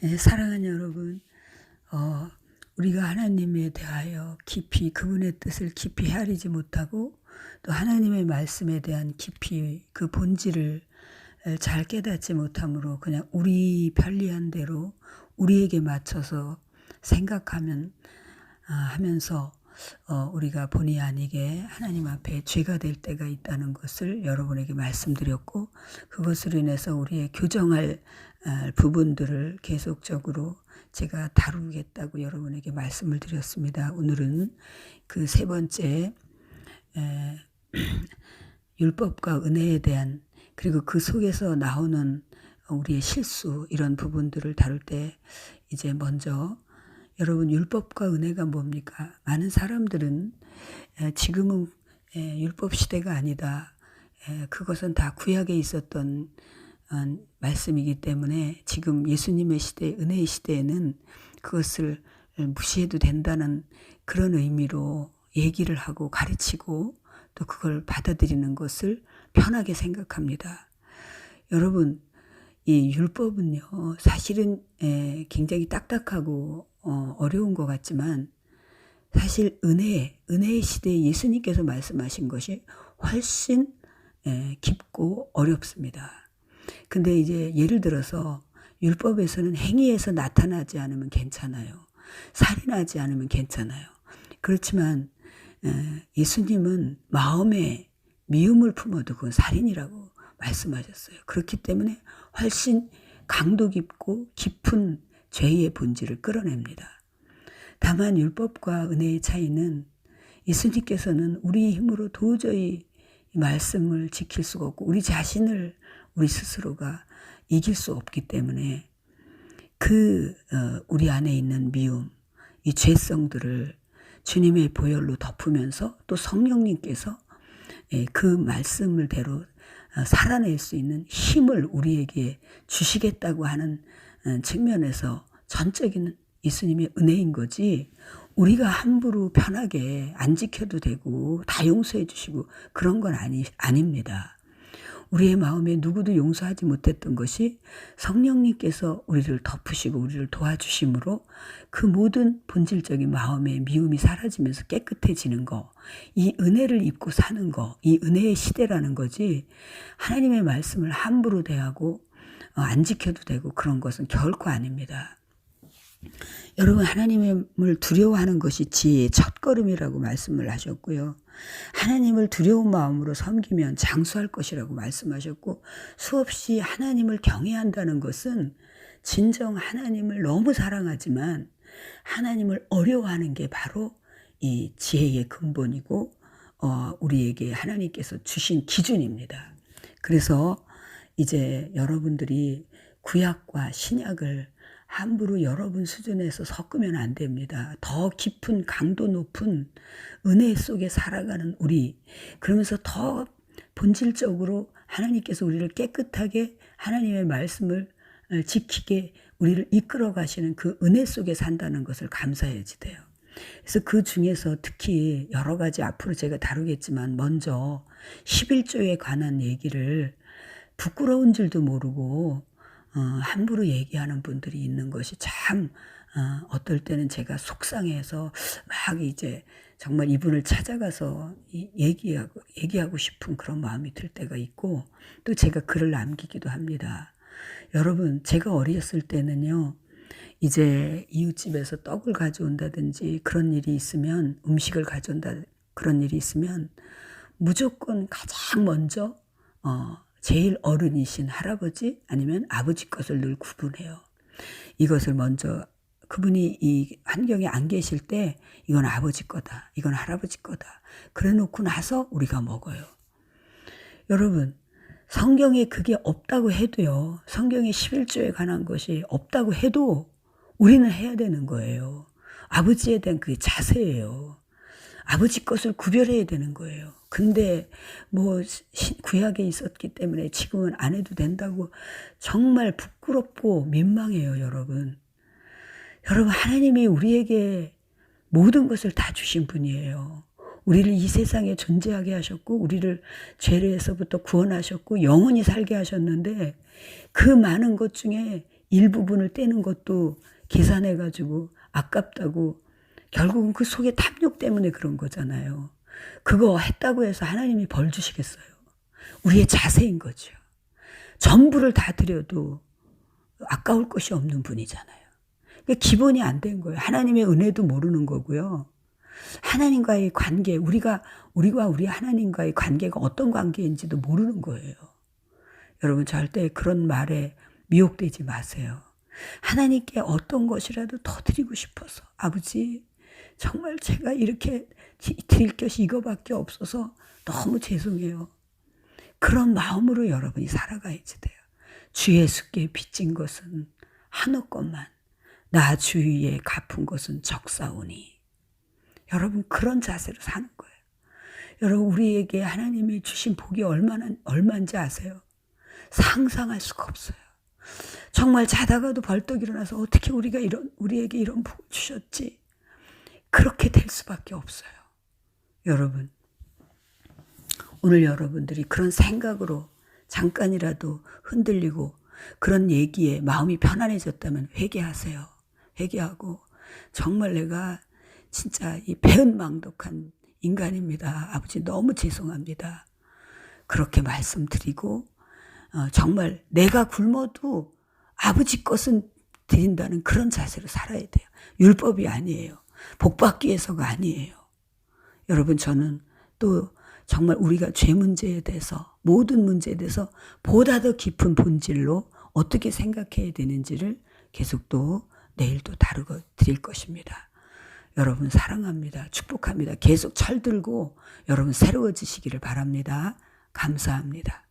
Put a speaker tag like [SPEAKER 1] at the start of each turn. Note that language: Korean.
[SPEAKER 1] 사랑하는 여러분, 우리가 하나님에 대하여 깊이 그분의 뜻을 깊이 헤아리지 못하고 또 하나님의 말씀에 대한 깊이 그 본질을 잘 깨닫지 못함으로 그냥 우리 편리한 대로 우리에게 맞춰서 하면서 우리가 본의 아니게 하나님 앞에 죄가 될 때가 있다는 것을 여러분에게 말씀드렸고, 그것으로 인해서 우리의 교정할 부분들을 계속적으로 제가 다루겠다고 여러분에게 말씀을 드렸습니다. 오늘은 그 세 번째 율법과 은혜에 대한, 그리고 그 속에서 나오는 우리의 실수, 이런 부분들을 다룰 때 이제 먼저 여러분, 율법과 은혜가 뭡니까? 많은 사람들은 지금은 율법 시대가 아니다. 그것은 다 구약에 있었던 말씀이기 때문에 지금 예수님의 시대, 은혜의 시대에는 그것을 무시해도 된다는 그런 의미로 얘기를 하고 가르치고 또 그걸 받아들이는 것을 편하게 생각합니다. 여러분, 이 율법은요, 사실은 굉장히 딱딱하고 어려운 것 같지만 사실 은혜의 시대에 예수님께서 말씀하신 것이 훨씬 깊고 어렵습니다. 근데 이제 예를 들어서 율법에서는 행위에서 나타나지 않으면 괜찮아요. 살인하지 않으면 괜찮아요. 그렇지만 예수님은 마음에 미움을 품어도 그건 살인이라고 말씀하셨어요. 그렇기 때문에 훨씬 강도 깊고 깊은 죄의 본질을 끌어냅니다. 다만 율법과 은혜의 차이는 예수님께서는 우리 힘으로 도저히 말씀을 지킬 수가 없고 우리 자신을 우리 스스로가 이길 수 없기 때문에 우리 안에 있는 미움, 이 죄성들을 주님의 보혈로 덮으면서 또 성령님께서 그 말씀을 대로 살아낼 수 있는 힘을 우리에게 주시겠다고 하는 측면에서 전적인 예수님의 은혜인 거지, 우리가 함부로 편하게 안 지켜도 되고 다 용서해 주시고 그런 건 아닙니다. 우리의 마음에 누구도 용서하지 못했던 것이 성령님께서 우리를 덮으시고 우리를 도와주심으로 그 모든 본질적인 마음의 미움이 사라지면서 깨끗해지는 거, 이 은혜를 입고 사는 거, 이 은혜의 시대라는 거지, 하나님의 말씀을 함부로 대하고 안 지켜도 되고 그런 것은 결코 아닙니다. 여러분, 하나님을 두려워하는 것이 지혜의 첫걸음이라고 말씀을 하셨고요. 하나님을 두려운 마음으로 섬기면 장수할 것이라고 말씀하셨고, 수없이 하나님을 경외한다는 것은 진정 하나님을 너무 사랑하지만 하나님을 어려워하는 게 바로 이 지혜의 근본이고 우리에게 하나님께서 주신 기준입니다. 그래서 이제 여러분들이 구약과 신약을 함부로 여러분 수준에서 섞으면 안 됩니다. 더 깊은 강도 높은 은혜 속에 살아가는 우리, 그러면서 더 본질적으로 하나님께서 우리를 깨끗하게 하나님의 말씀을 지키게 우리를 이끌어 가시는 그 은혜 속에 산다는 것을 감사해야지 돼요. 그래서 그 중에서 특히 여러 가지 앞으로 제가 다루겠지만 먼저 11조에 관한 얘기를 부끄러운 줄도 모르고 함부로 얘기하는 분들이 있는 것이 참 어떨 때는 제가 속상해서 막 이제 정말 이분을 찾아가서 얘기하고 싶은 그런 마음이 들 때가 있고, 또 제가 글을 남기기도 합니다. 여러분, 제가 어렸을 때는요, 이제 이웃집에서 떡을 가져온다든지 그런 일이 있으면, 음식을 가져온다 그런 일이 있으면 무조건 가장 먼저 제일 어른이신 할아버지 아니면 아버지 것을 늘 구분해요. 이것을 먼저 그분이 이 환경에 안 계실 때 이건 아버지 거다, 이건 할아버지 거다, 그래 놓고 나서 우리가 먹어요. 여러분, 성경에 그게 없다고 해도요, 성경에 11조에 관한 것이 없다고 해도 우리는 해야 되는 거예요. 아버지에 대한 그 자세예요. 아버지 것을 구별해야 되는 거예요. 근데 구약에 있었기 때문에 지금은 안 해도 된다고 정말 부끄럽고 민망해요, 여러분. 여러분, 하나님이 우리에게 모든 것을 다 주신 분이에요. 우리를 이 세상에 존재하게 하셨고 우리를 죄에서부터 구원하셨고 영원히 살게 하셨는데, 그 많은 것 중에 일부분을 떼는 것도 계산해가지고 아깝다고 결국은 그 속에 탐욕 때문에 그런 거잖아요. 그거 했다고 해서 하나님이 벌 주시겠어요? 우리의 자세인 거죠. 전부를 다 드려도 아까울 것이 없는 분이잖아요. 기본이 안 된 거예요. 하나님의 은혜도 모르는 거고요. 하나님과의 관계, 우리가 우리 하나님과의 관계가 어떤 관계인지도 모르는 거예요. 여러분 절대 그런 말에 미혹되지 마세요. 하나님께 어떤 것이라도 더 드리고 싶어서 아버지 정말 제가 이렇게 드릴 것이 이거밖에 없어서 너무 죄송해요. 그런 마음으로 여러분이 살아가야지 돼요. 주 예수께 빚진 것은 한없 것만 나 주위에 갚은 것은 적사오니. 여러분 그런 자세로 사는 거예요. 여러분 우리에게 하나님이 주신 복이 얼마인지 아세요? 상상할 수가 없어요. 정말 자다가도 벌떡 일어나서 어떻게 우리에게 이런 복을 주셨지? 그렇게 될 수밖에 없어요. 여러분 오늘 여러분들이 그런 생각으로 잠깐이라도 흔들리고 그런 얘기에 마음이 편안해졌다면 회개하세요. 회개하고 정말 내가 진짜 이 배은망덕한 인간입니다. 아버지 너무 죄송합니다. 그렇게 말씀드리고 정말 내가 굶어도 아버지 것은 드린다는 그런 자세로 살아야 돼요. 율법이 아니에요. 복받기 위해서가 아니에요. 여러분 저는 또 정말 우리가 죄 문제에 대해서 모든 문제에 대해서 보다 더 깊은 본질로 어떻게 생각해야 되는지를 계속 또 내일 또 다루고 드릴 것입니다. 여러분 사랑합니다. 축복합니다. 계속 철들고 여러분 새로워지시기를 바랍니다. 감사합니다.